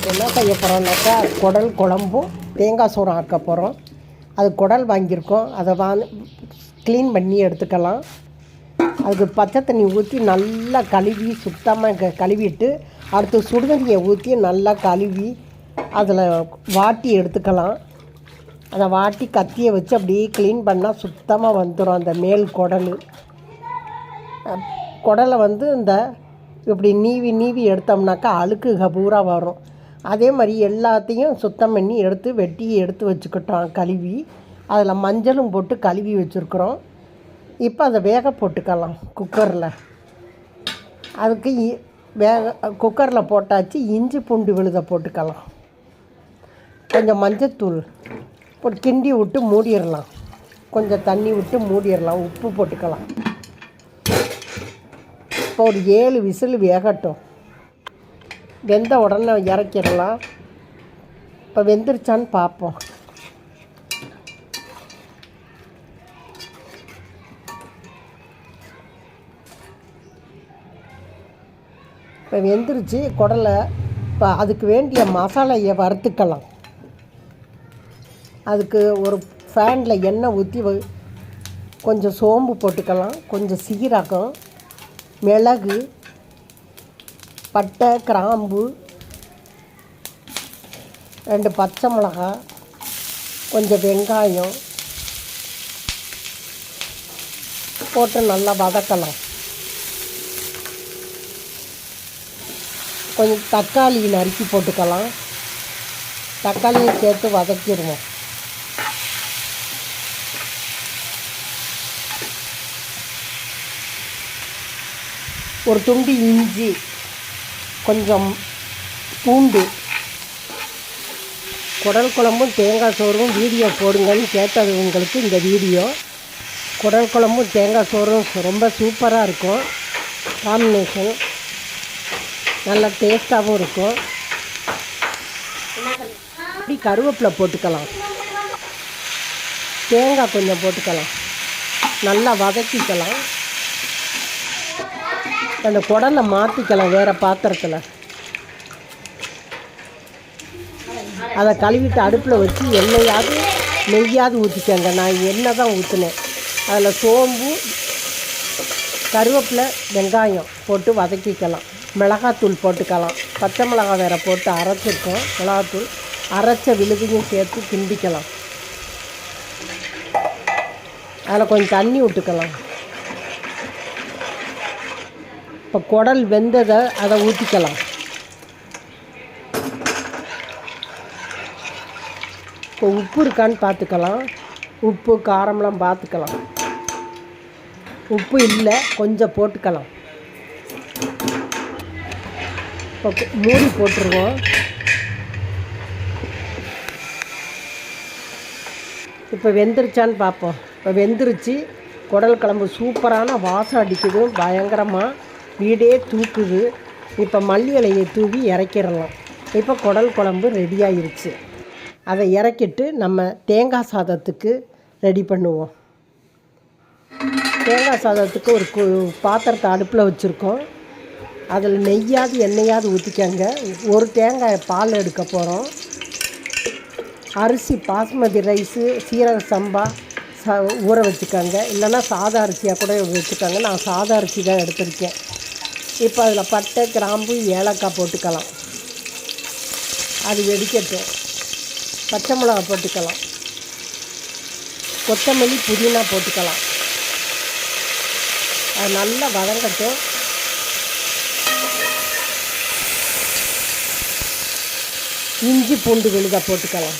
என்ன செய்ய போகிறோம்னாக்கா குடல் குழம்பும் தேங்காய் சோறும் ஆக்க போகிறோம். அது குடல் வாங்கியிருக்கோம், அதை க்ளீன் பண்ணி எடுத்துக்கலாம். அதுக்கு பச்சை தண்ணி ஊற்றி நல்லா கழுவி சுத்தமாக கழுவிட்டு அடுத்து சுடுதண்ணியை ஊற்றி நல்லா கழுவி அதில் வாட்டி எடுத்துக்கலாம். அதை வாட்டி கத்தியை வச்சு அப்படியே க்ளீன் பண்ணால் சுத்தமாக வந்துடும். அந்த மேல் குடலை இந்த இப்படி நீவி எடுத்தோம்னாக்கா அழுக்கு பூரா வரும். அதே மாதிரி எல்லாத்தையும் சுத்தம் பண்ணி வெட்டி எடுத்து வச்சுக்கிட்டோம் கழுவி. அதில் மஞ்சளும் போட்டு கழுவி வச்சுருக்குறோம். இப்போ அதை வேக போட்டுக்கலாம் குக்கரில். அதுக்கு குக்கரில் போட்டாச்சு. இஞ்சி பூண்டு விழுதை போட்டுக்கலாம். கொஞ்சம் மஞ்சத்தூள் போட்டு கிண்டி விட்டு மூடிடலாம். கொஞ்சம் தண்ணி விட்டு மூடிடலாம். உப்பு போட்டுக்கலாம். இப்போ ஒரு 7 விசில் வேகட்டும். வெந்த உடனே இறக்கிடலாம். இப்போ வெந்துருச்சான்னு பார்ப்போம். இப்போ வெந்துருச்சு குடலை. இப்போ அதுக்கு வேண்டிய மசாலையை வறுத்துக்கலாம். அதுக்கு ஒரு ஃபேனில் எண்ணெய் ஊற்றி கொஞ்சம் சோம்பு போட்டுக்கலாம், கொஞ்சம் சீரகம், மிளகு, பட்டை, கிராம்பு, 2 பச்சை மிளகாய், கொஞ்சம் வெங்காயம் போட்டு நல்லா வதக்கலாம். கொஞ்சம் தக்காளி நறுக்கி போட்டுக்கலாம். தக்காளியை சேர்த்து வதக்கிடுவோம். ஒரு துண்டு இஞ்சி, கொஞ்சம் பூண்டு. குடல் குழம்பும் தேங்காய் சோறும் வீடியோ போடுங்கன்னு கேட்டது உங்களுக்கு இந்த வீடியோ. குடல் குழம்பும் தேங்காய் சோறும் ரொம்ப சூப்பராக இருக்கும். காம்பினேஷன் நல்லா டேஸ்ட்டாகவும் இருக்கும். இப்படி கருவேப்பிலை போட்டுக்கலாம். தேங்காய் கொஞ்சம் போட்டுக்கலாம். நல்லா வதக்கிக்கலாம். அந்த குடலை மாற்றிக்கலாம் வேறு பாத்திரத்தில். அதை கழுவிட்டு அடுப்பில் வச்சு எண்ணெயாவது நெய்யாவது ஊற்றிக்கங்க. நான் எண்ணெய் தான் ஊற்றினேன். அதில் சோம்பு, கருவேப்பிலை, வெங்காயம் போட்டு வதக்கிக்கலாம். மிளகாத்தூள் போட்டுக்கலாம். பச்சை மிளகாய் வேறு போட்டு அரைச்சிருக்கோம். மிளகாத்தூள் அரைச்ச விழுதையும் சேர்த்து கிண்டிக்கலாம். அதில் கொஞ்சம் தண்ணி விட்டுக்கலாம். இப்போ குடல் வெந்ததை அதை ஊற்றிக்கலாம். இப்போ உப்பு இருக்கான்னு பார்த்துக்கலாம். உப்பு காரம்லாம் பார்த்துக்கலாம். உப்பு இல்லை, கொஞ்சம் போட்டுக்கலாம். இப்போ மூடி போட்டுருவோம். இப்போ வெந்துருச்சான்னு பார்ப்போம். இப்போ வெந்துருச்சு. குடல் குழம்பு சூப்பரான வாசம் அடிக்குது, பயங்கரமாக வீடே தூக்குது. இப்போ மல்லி இலையை தூவி இறக்கிடலாம். இப்போ குடல் குழம்பு ரெடி ஆகிருச்சு. அதை இறக்கிட்டு நம்ம தேங்காய் சாதத்துக்கு ரெடி பண்ணுவோம். தேங்காய் சாதத்துக்கு ஒரு பாத்திரத்தை அடுப்பில் வச்சுருக்கோம். அதில் நெய்யாவது எண்ணெயாவது ஊற்றிக்கங்க. ஒரு தேங்காய் பால் எடுக்க போகிறோம். அரிசி பாஸ்மதி ரைஸு, சீரக சம்பா ஊற வச்சுக்கோங்க. இல்லைன்னா சாதா அரிசியாக கூட வச்சுக்கோங்க. நான் சாதா அரிசி தான் எடுத்திருக்கேன். இப்போ அதில் பட்டை, கிராம்பு, ஏலக்காய் போட்டுக்கலாம். அது வெடிக்கட்டும். பச்சை மிளகா போட்டுக்கலாம். கொத்தமல்லி, புதினா போட்டுக்கலாம். அது நல்லா வதங்கட்டும். இஞ்சி பூண்டு விழுதை போட்டுக்கலாம்.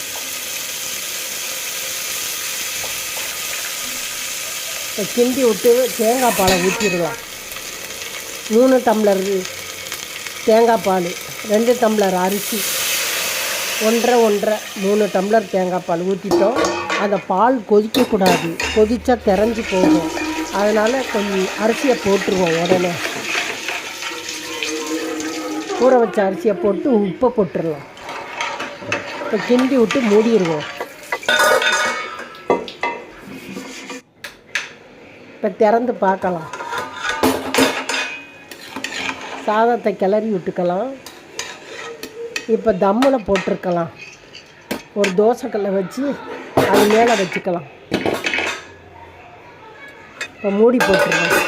இப்போ கிண்டி விட்டு தேங்காய் பாலை ஊற்றிடலாம். 3 டம்ளர் தேங்காய் பால், 2 டம்ளர் அரிசி, 1.5 3 டம்ளர் தேங்காய் பால் ஊற்றிட்டோம். அந்த பால் கொதிக்கக்கூடாது, கொதித்தா திறஞ்சி போகும். அதனால் கொஞ்சம் அரிசியை போட்டுருவோம். உடனே ஊற வச்ச அரிசியை போட்டு உப்பை போட்டுடலாம். இப்போ கிண்டி விட்டு மூடிடுவோம். இப்போ திறந்து பார்க்கலாம். சாதத்தை கிளறி விட்டுக்கலாம். இப்போ தம்மில் போட்டிருக்கலாம். ஒரு தோசைக்கல்லை வச்சு அது மேலே வச்சுக்கலாம். இப்போ மூடி போட்டுருவோம்.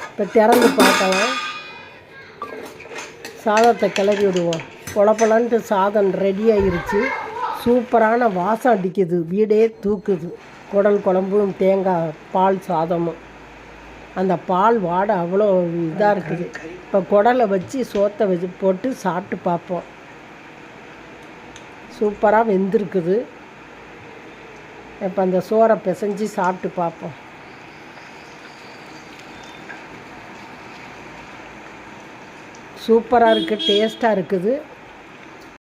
இப்போ திறந்து பார்க்கலாம். சாதத்தை கிளறி விடுவோம். பொலப்பொலன்ட்டு சாதம் ரெடி ஆகிருச்சு. சூப்பரான வாசம் அடிக்குது, வீடே தூக்குது. குடல் குழம்பும் தேங்காய் பால் சாதமும். அந்த பால் வாடை அவ்வளோ இதாக இருக்குது. இப்போ குடலை வச்சு சோத்தை வச்சு போட்டு சாப்பிட்டு பார்ப்போம். சூப்பராக வெந்திருக்குது. இப்போ அந்த சோறை பிசைஞ்சு சாப்பிட்டு பார்ப்போம். சூப்பராக இருக்குது, டேஸ்ட்டாக இருக்குது.